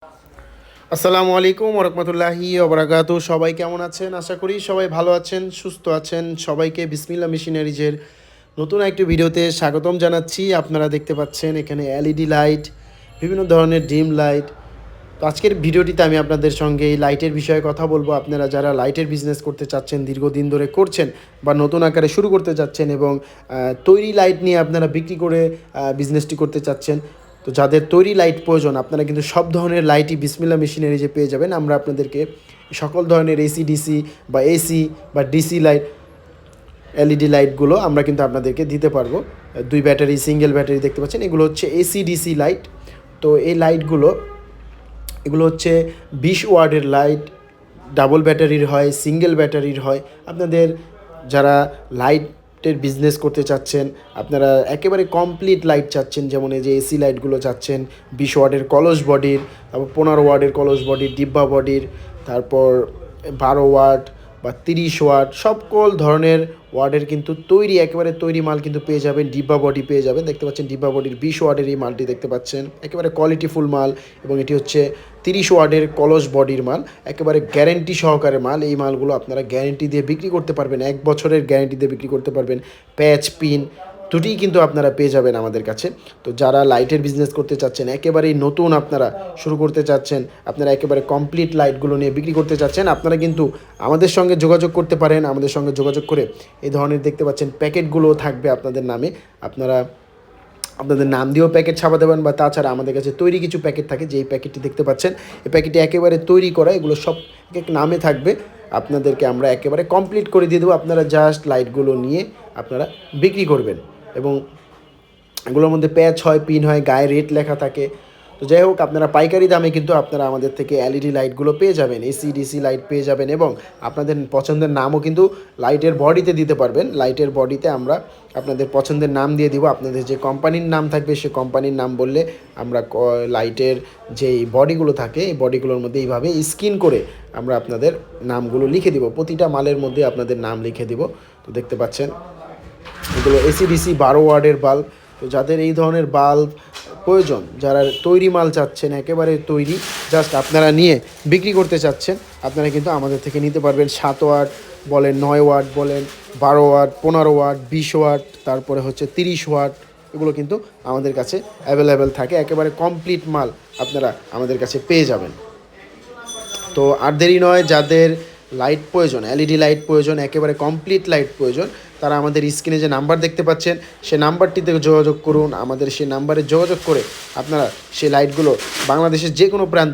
আসসালামু আলাইকুম ওরহমতুল্লাহি ওবরাকাতু। সবাই কেমন আছেন? আশা করি সবাই ভালো আছেন, সুস্থ আছেন। সবাইকে বিসমিল্লাহ মেশিনারিজের নতুন একটি ভিডিওতে স্বাগতম জানাচ্ছি। আপনারা দেখতে পাচ্ছেন এখানে এলইডি লাইট, বিভিন্ন ধরনের ডিম লাইট। তো আজকের ভিডিওটিতে আমি আপনাদের সঙ্গে এই লাইটের বিষয়ে কথা বলবো। আপনারা যারা লাইটের বিজনেস করতে চাচ্ছেন, দীর্ঘদিন ধরে করছেন বা নতুন আকারে শুরু করতে চাচ্ছেন এবং তৈরি লাইট নিয়ে আপনারা বিক্রি করে বিজনেসটি করতে চাচ্ছেন, তো যাদের তৈরি লাইট প্রয়োজন আপনারা কিন্তু সব ধরনের লাইটই বিসমিল্লাহ মেশিনারিজে পেয়ে যাবেন। আমরা আপনাদেরকে সকল ধরনের এসি ডিসি বা এসি বা ডিসি লাইট, এলইডি লাইটগুলো আমরা কিন্তু আপনাদেরকে দিতে পারবো। দুই ব্যাটারি, সিঙ্গেল ব্যাটারি দেখতে পাচ্ছেন, এগুলো হচ্ছে এসি ডিসি লাইট। তো এই লাইটগুলো, এগুলো হচ্ছে 20 ওয়াটের লাইট, ডাবল ব্যাটারির হয়, সিঙ্গেল ব্যাটারির হয়। আপনাদের যারা লাইটের বিজনেস করতে চাচ্ছেন, আপনারা একেবারে কমপ্লিট লাইট চাচ্ছেন, যেমন এই যে এসি লাইটগুলো চাচ্ছেন 20 ওয়াটের কলস বডির, তারপর 15 ওয়াটের কলস বডির, ডিব্বা বডির, তারপর 12 ওয়াট বা 30 ওয়াট, সকল ধরনের ওয়ার্ডের কিন্তু তৈরি, একেবারে তৈরি মাল কিন্তু পেয়ে যাবেন। ডিব্বা বডি পেয়ে যাবেন, দেখতে পাচ্ছেন ডিব্বা বডির 20 ওয়াটের এই মালটি দেখতে পাচ্ছেন, একেবারে কোয়ালিটিফুল মাল। এবং এটি হচ্ছে 30 ওয়াটের কলস বডির মাল, একেবারে গ্যারেন্টি সহকারে মাল। এই মালগুলো আপনারা গ্যারেন্টি দিয়ে বিক্রি করতে পারবেন, 1 বছরের গ্যারেন্টি দিয়ে বিক্রি করতে পারবেন। প্যাচ, পিন দুটিই কিন্তু আপনারা পেয়ে যাবেন আমাদের কাছে। তো যারা লাইটের বিজনেস করতে চাচ্ছেন, একেবারেই নতুন আপনারা শুরু করতে চাচ্ছেন, আপনারা একেবারে কমপ্লিট লাইটগুলো নিয়ে বিক্রি করতে চাচ্ছেন, আপনারা কিন্তু আমাদের সঙ্গে যোগাযোগ করতে পারেন। আমাদের সঙ্গে যোগাযোগ করে এই ধরনের দেখতে পাচ্ছেন প্যাকেটগুলো থাকবে আপনাদের নামে, আপনারা আপনাদের নাম দিয়েও প্যাকেট ছাপা দেবেন, বা তাছাড়া আমাদের কাছে তৈরি কিছু প্যাকেট থাকে, যেই প্যাকেটটি দেখতে পাচ্ছেন এই প্যাকেটটি একেবারে তৈরি করা, এগুলো সব এক নামে থাকবে। আপনাদেরকে আমরা একেবারে কমপ্লিট করে দিয়ে দেবো, আপনারা জাস্ট লাইটগুলো নিয়ে আপনারা বিক্রি করবেন। এবং এগুলোর মধ্যে প্যাচ হয়, পিন হয়, গায়ে রেট লেখা থাকে। তো যাই হোক, আপনারা পাইকারি দামে কিন্তু আপনারা আমাদের থেকে এলইডি লাইটগুলো পেয়ে যাবেন, এসি ডিসি লাইট পেয়ে যাবেন, এবং আপনাদের পছন্দের নামও কিন্তু লাইটের বডিতে দিতে পারবেন। লাইটের বডিতে আমরা আপনাদের পছন্দের নাম দিয়ে দিব, আপনাদের যে কোম্পানির নাম থাকবে সে কোম্পানির নাম বললে আমরা লাইটের যেই বডিগুলো থাকে এই বডিগুলোর মধ্যে এইভাবে স্ক্রিন করে আমরা আপনাদের নামগুলো লিখে দিব, প্রতিটা মালের মধ্যে আপনাদের নাম লিখে দিব। তো দেখতে পাচ্ছেন এগুলো এসি ডিসি 12 ওয়াটের বাল্ব। তো যাদের এই ধরনের বাল্ব প্রয়োজন, যারা তৈরি মাল চাচ্ছেন, একেবারে তৈরি, জাস্ট আপনারা নিয়ে বিক্রি করতে চাচ্ছেন, আপনারা কিন্তু আমাদের থেকে নিতে পারবেন। 7 ওয়াট বলেন, 9 ওয়াট বলেন, 12 ওয়াট, 15 ওয়াট, 20 ওয়াট, তারপরে হচ্ছে 30 ওয়াট, এগুলো কিন্তু আমাদের কাছে অ্যাভেলেবেল থাকে। একেবারে কমপ্লিট মাল আপনারা আমাদের কাছে পেয়ে যাবেন। তো আর দেরি নয়, যাদের লাইট প্রয়োজন, এলইডি লাইট প্রয়োজন, একেবারে কমপ্লিট লাইট প্রয়োজন, তারা আমাদের স্ক্রিনে যে নাম্বার দেখতে পাচ্ছেন সে নাম্বারটিতে যোগাযোগ করুন। আমাদের সেই নাম্বারে যোগাযোগ করে আপনারা সেই লাইটগুলো বাংলাদেশের যে কোনো প্রান্তে